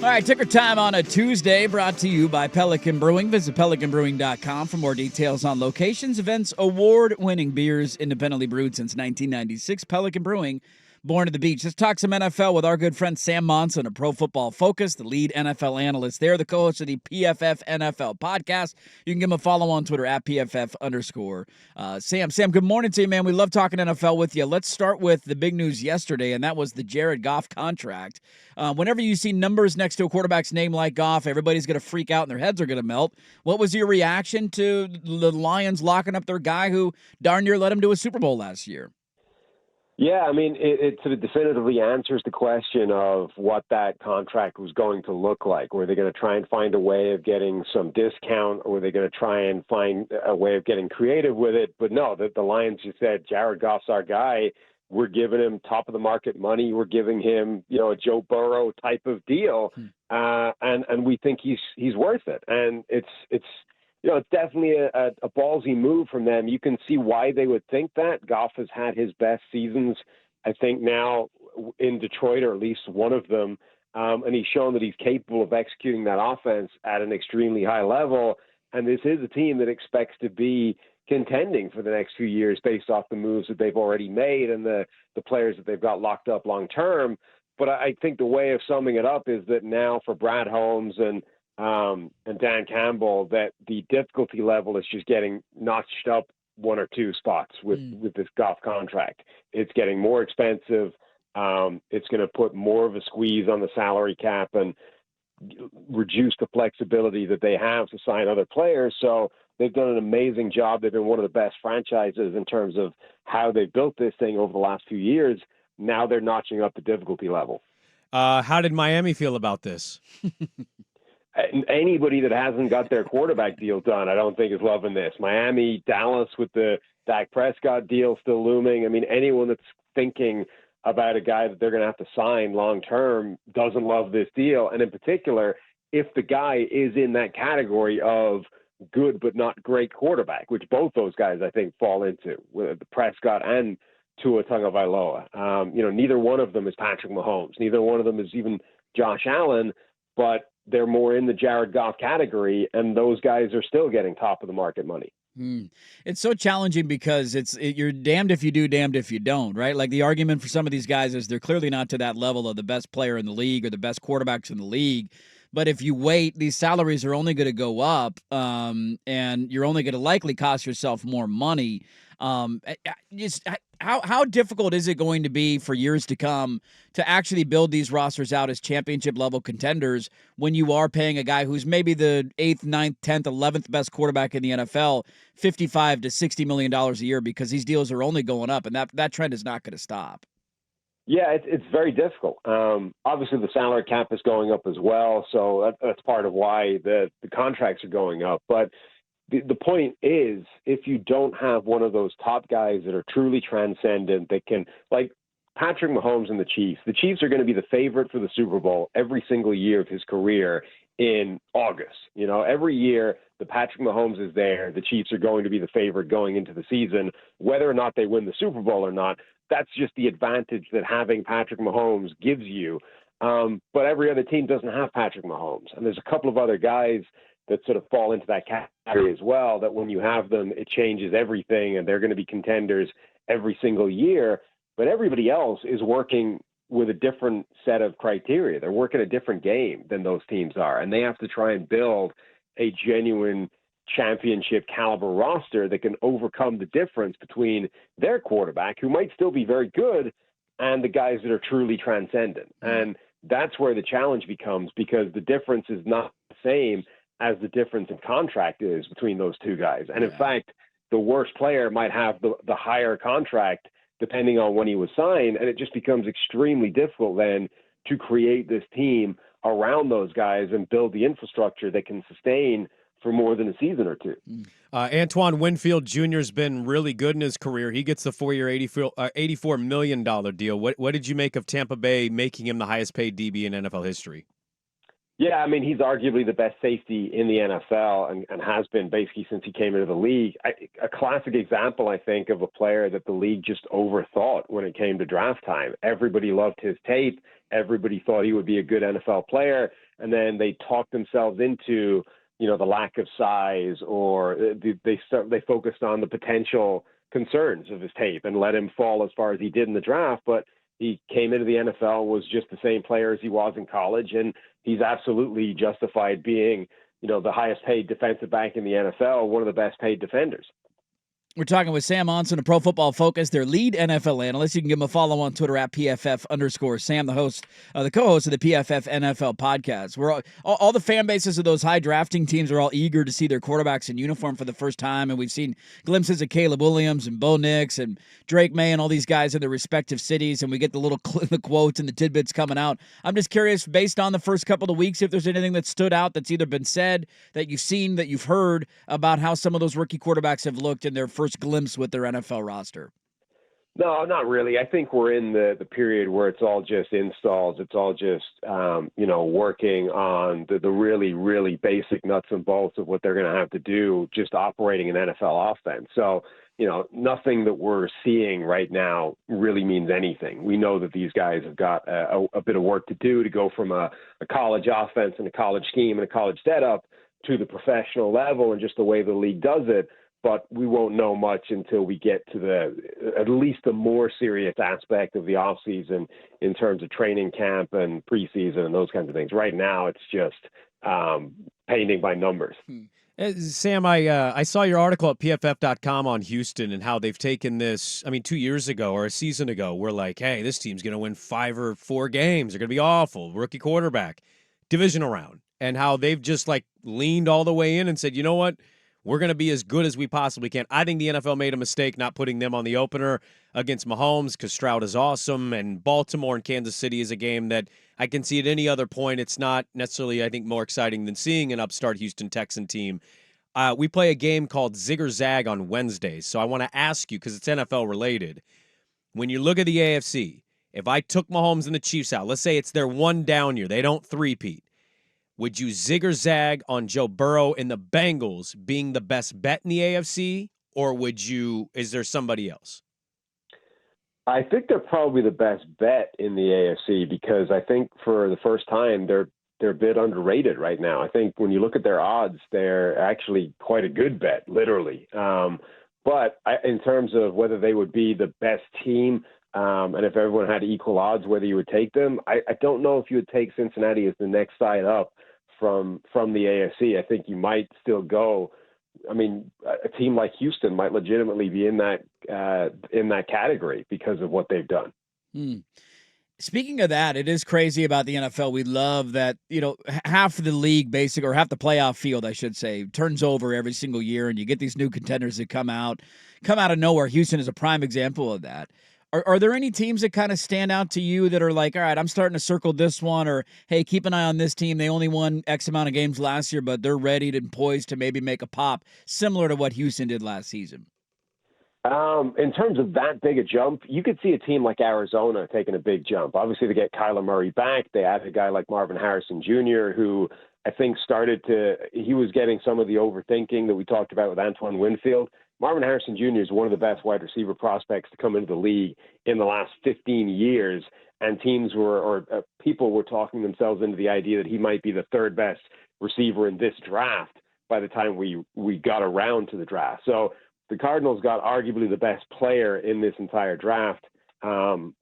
All right, ticker time on a Tuesday, brought to you by Pelican Brewing. Visit pelicanbrewing.com for more details on locations, events, award-winning beers, independently brewed since 1996. Pelican Brewing, born to the beach. Let's talk some NFL with our good friend Sam Monson of Pro Football Focus, the lead NFL analyst there, the co-host of the PFF NFL podcast. You can give him a follow on Twitter at PFF_Sam. Sam, good morning to you, man. We love talking NFL with you. Let's start with the big news yesterday, and that was the Jared Goff contract. Whenever you see numbers next to a quarterback's name like Goff, everybody's going to freak out and their heads are going to melt. What was your reaction to the Lions locking up their guy who darn near led them to a Super Bowl last year? Yeah, I mean, it sort of definitively answers the question of what that contract was going to look like. Were they going to try and find a way of getting some discount, or were they going to try and find a way of getting creative with it? But no, the Lions just said, Jared Goff's our guy. We're giving him top of the market money. We're giving him, a Joe Burrow type of deal, and we think he's worth it. And it's definitely a ballsy move from them. You can see why they would think that. Goff has had his best seasons, I think, now in Detroit, or at least one of them, and he's shown that he's capable of executing that offense at an extremely high level. And this is a team that expects to be contending for the next few years based off the moves that they've already made and the players that they've got locked up long term. But I think the way of summing it up is that now for Brad Holmes and Dan Campbell, that the difficulty level is just getting notched up one or two spots with this Goff contract. It's getting more expensive. It's going to put more of a squeeze on the salary cap and reduce the flexibility that they have to sign other players. So they've done an amazing job. They've been one of the best franchises in terms of how they've built this thing over the last few years. Now they're notching up the difficulty level. How did Miami feel about this? Anybody that hasn't got their quarterback deal done, I don't think is loving this. Miami, Dallas with the Dak Prescott deal still looming. I mean, anyone that's thinking about a guy that they're going to have to sign long-term doesn't love this deal. And in particular, if the guy is in that category of good but not great quarterback, which both those guys, I think, fall into, with Prescott and Tua Tagovailoa. Neither one of them is Patrick Mahomes. Neither one of them is even Josh Allen, but they're more in the Jared Goff category, and those guys are still getting top of the market money. It's so challenging because you're damned if you do, damned if you don't, right? Like the argument for some of these guys is they're clearly not to that level of the best player in the league or the best quarterbacks in the league. But if you wait, these salaries are only going to go up, and you're only going to likely cost yourself more money. How difficult is it going to be for years to come to actually build these rosters out as championship-level contenders when you are paying a guy who's maybe the 8th, 9th, 10th, 11th best quarterback in the NFL $55 to $60 million a year, because these deals are only going up, and that trend is not going to stop? Yeah, it's very difficult. Obviously, the salary cap is going up as well, so that's part of why the contracts are going up. But the point is, if you don't have one of those top guys that are truly transcendent, that can, like Patrick Mahomes and the Chiefs are going to be the favorite for the Super Bowl every single year of his career in August. Every year that Patrick Mahomes is there, the Chiefs are going to be the favorite going into the season, whether or not they win the Super Bowl or not. That's just the advantage that having Patrick Mahomes gives you. But every other team doesn't have Patrick Mahomes. And there's a couple of other guys that sort of fall into that category as well, that when you have them, it changes everything, and they're going to be contenders every single year. But everybody else is working with a different set of criteria. They're working a different game than those teams are, and they have to try and build a genuine championship caliber roster that can overcome the difference between their quarterback, who might still be very good, and the guys that are truly transcendent. And that's where the challenge becomes, because the difference is not the same as the difference in contract is between those two guys. And in fact, the worst player might have the higher contract depending on when he was signed, and it just becomes extremely difficult then to create this team around those guys and build the infrastructure that can sustain for more than a season or two. Antoine Winfield Jr. has been really good in his career. He gets the 4-year, $84 million deal. What did you make of Tampa Bay making him the highest paid DB in NFL history? Yeah, I mean, he's arguably the best safety in the NFL and has been basically since he came into the league. A classic example, I think, of a player that the league just overthought when it came to draft time. Everybody loved his tape. Everybody thought he would be a good NFL player. and then they talk themselves into, the lack of size, or they focused on the potential concerns of his tape and let him fall as far as he did in the draft. But he came into the NFL, was just the same player as he was in college, and he's absolutely justified being, the highest paid defensive back in the NFL, one of the best paid defenders. We're talking with Sam Monson of Pro Football Focus, their lead NFL analyst. You can give him a follow on Twitter at PFF_Sam, the co-host of the PFF NFL podcast. We're all the fan bases of those high drafting teams are all eager to see their quarterbacks in uniform for the first time, and we've seen glimpses of Caleb Williams and Bo Nix and Drake May and all these guys in their respective cities, and we get the little the quotes and the tidbits coming out. I'm just curious, based on the first couple of weeks, if there's anything that stood out that's either been said, that you've seen, that you've heard about how some of those rookie quarterbacks have looked in their first glimpse with their NFL roster. No, not really. I think we're in the period where it's all just installs. It's all just, working on the really, really basic nuts and bolts of what they're going to have to do, just operating an NFL offense. So, nothing that we're seeing right now really means anything. We know that these guys have got a bit of work to do to go from a college offense and a college scheme and a college setup to the professional level and just the way the league does it. But we won't know much until we get to at least the more serious aspect of the offseason in terms of training camp and preseason and those kinds of things. Right now, it's just painting by numbers. Sam, I saw your article at PFF.com on Houston and how they've taken this. 2 years ago or a season ago, we're like, hey, this team's going to win 5 or 4 games. They're going to be awful. Rookie quarterback, divisional round. And how they've just leaned all the way in and said, you know what? We're going to be as good as we possibly can. I think the NFL made a mistake not putting them on the opener against Mahomes because Stroud is awesome, and Baltimore and Kansas City is a game that I can see at any other point. It's not necessarily, I think, more exciting than seeing an upstart Houston Texan team. We play a game called Zig or Zag on Wednesdays, so I want to ask you, because it's NFL related, when you look at the AFC, if I took Mahomes and the Chiefs out, let's say it's their one down year, they don't three-peat, would you zig or zag on Joe Burrow and the Bengals being the best bet in the AFC, or is there somebody else? I think they're probably the best bet in the AFC because I think for the first time they're a bit underrated right now. I think when you look at their odds, they're actually quite a good bet, literally. But in terms of whether they would be the best team, and if everyone had equal odds, whether you would take them, I don't know if you would take Cincinnati as the next side up from the AFC. I think you might still go. A team like Houston might legitimately be in that category because of what they've done. Speaking of that, it is crazy about the NFL. We love that, half of the league or half the playoff field, I should say, turns over every single year, and you get these new contenders that come out of nowhere. Houston is a prime example of that. Are there any teams that kind of stand out to you that are like, all right, I'm starting to circle this one, or, hey, keep an eye on this team. They only won X amount of games last year, but they're ready and poised to maybe make a pop, similar to what Houston did last season? In terms of that big a jump, you could see a team like Arizona taking a big jump. Obviously, they get Kyler Murray back. They added a guy like Marvin Harrison Jr., who I think he was getting some of the overthinking that we talked about with Antoine Winfield. Marvin Harrison Jr. is one of the best wide receiver prospects to come into the league in the last 15 years, and people were talking themselves into the idea that he might be the third best receiver in this draft by the time we got around to the draft. So the Cardinals got arguably the best player in this entire draft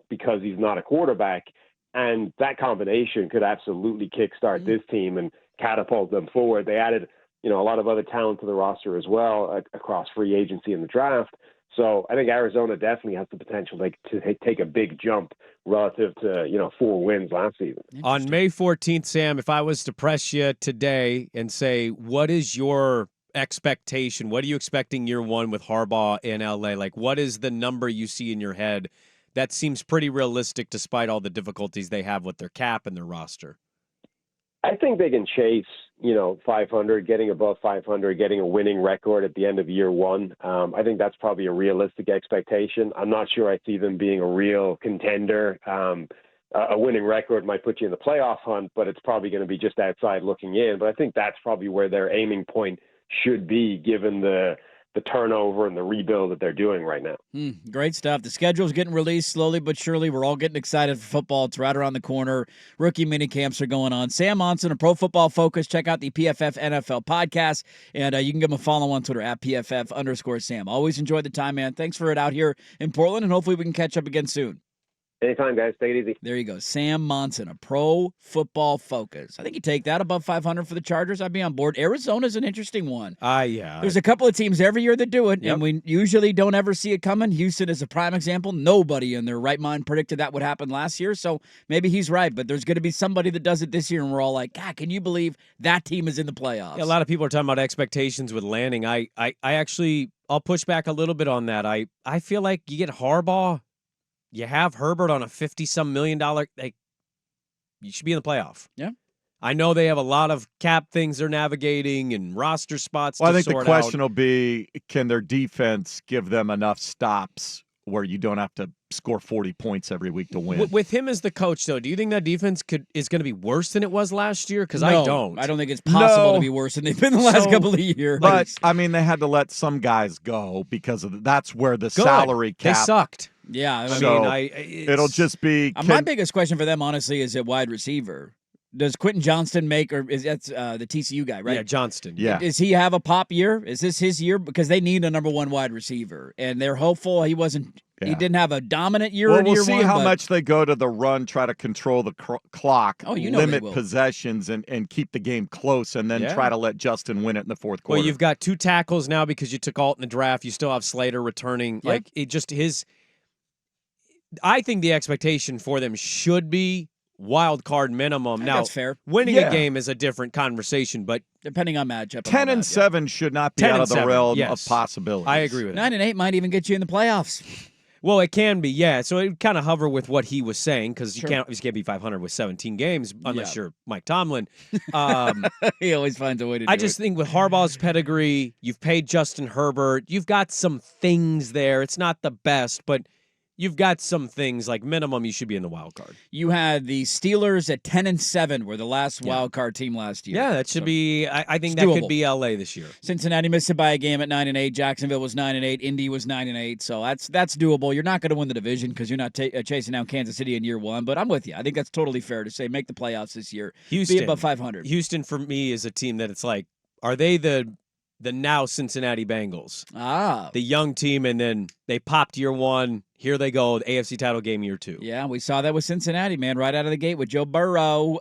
because he's not a quarterback, and that combination could absolutely kickstart this team and catapult them forward. They added a lot of other talent to the roster as well across free agency and the draft. So I think Arizona definitely has the potential to take a big jump relative to, 4 wins last season. On May 14th, Sam, if I was to press you today and say, what is your expectation? What are you expecting year one with Harbaugh in LA? What is the number you see in your head that seems pretty realistic despite all the difficulties they have with their cap and their roster? I think they can chase, 500, getting above 500, getting a winning record at the end of year one. I think that's probably a realistic expectation. I'm not sure I see them being a real contender. A winning record might put you in the playoff hunt, but it's probably going to be just outside looking in. But I think that's probably where their aiming point should be, given the the turnover and the rebuild that they're doing right now. Great stuff. The schedule's getting released slowly but surely. We're all getting excited for football. It's right around the corner. Rookie mini camps are going on. Sam Monson of Pro Football Focus. Check out the PFF NFL podcast, and you can give him a follow on Twitter at PFF_Sam. Always enjoyed the time, man. Thanks for it out here in Portland, and hopefully we can catch up again soon. Anytime, guys. Take it easy. There you go. Sam Monson, a Pro Football Focus. I think you take that above 500 for the Chargers. I'd be on board. Arizona's an interesting one. Yeah. There's a couple of teams every year that do it, Yep. and we usually don't ever see it coming. Houston is a prime example. Nobody in their right mind predicted that would happen last year, so maybe he's right, but there's going to be somebody that does it this year, and we're all like, God, can you believe that team is in the playoffs? Yeah, a lot of people are talking about expectations with Lanning. I actually, I'll push back a little bit on that. I feel like you get Harbaugh, you have Herbert on a $50-some million, you should be in the playoff. Yeah. I know they have a lot of cap things they're navigating and roster spots Well, to I think the sort question out. will be, can their defense give them enough stops where you don't have to score 40 points every week to win? With him as the coach, though, do you think that defense is going to be worse than it was last year? Because No, I don't. I don't think it's possible to be worse than they've been the last couple of years. But, I mean, they had to let some guys go because of that's where the salary cap. They sucked. Yeah, I So, mean, it'll just be my biggest question for them, honestly, is at wide receiver. Does Quentin Johnston make, or is that's the TCU guy, right? Yeah, Johnston. Yeah. Does he have a pop year? Is this his year? Because they need a number one wide receiver, and they're hopeful he wasn't. Yeah. He didn't have a dominant year. Well, in we'll year see one, how but much they go to the run, try to control the clock, Oh, you know they limit will. possessions, and keep the game close, and then Yeah. try to let Justin win it in the fourth quarter. Well, you've got 2 tackles now because you took Alt in the draft. You still have Slater returning. Yeah. Like, it just his. I think the expectation for them should be wild card minimum. Now, that's fair. winning Yeah. a game is a different conversation, but Depending on matchup. 10 and 7 should not be 10 out and of the 7, realm yes. of possibility. I agree with that. 9 and 8 might even get you in the playoffs. Well, it can be, yeah. So it kind of hover with what he was saying because Sure. you can't be 500 with 17 games unless Yeah. you're Mike Tomlin. He always finds a way to do I it. just think with Harbaugh's pedigree, you've paid Justin Herbert. You've got some things there. It's not the best, but you've got some things like minimum you should be in the wild card. You had the Steelers at 10 and 7 were the last wild card team last year. Yeah, that should So be. I think it's that doable. could be LA this year. Cincinnati missed it by a game at 9 and 8. Jacksonville was 9 and 8. Indy was 9 and 8. So that's doable. You're not going to win the division because you're not chasing down Kansas City in year one. But I'm with you. I think that's totally fair to say make the playoffs this year. Houston Be above 500. Houston for me is a team that it's like, are they the now Cincinnati Bengals? The young team, and then they popped year one. Here they go, the AFC title game year 2. Yeah, we saw that with Cincinnati, man, right out of the gate with Joe Burrow.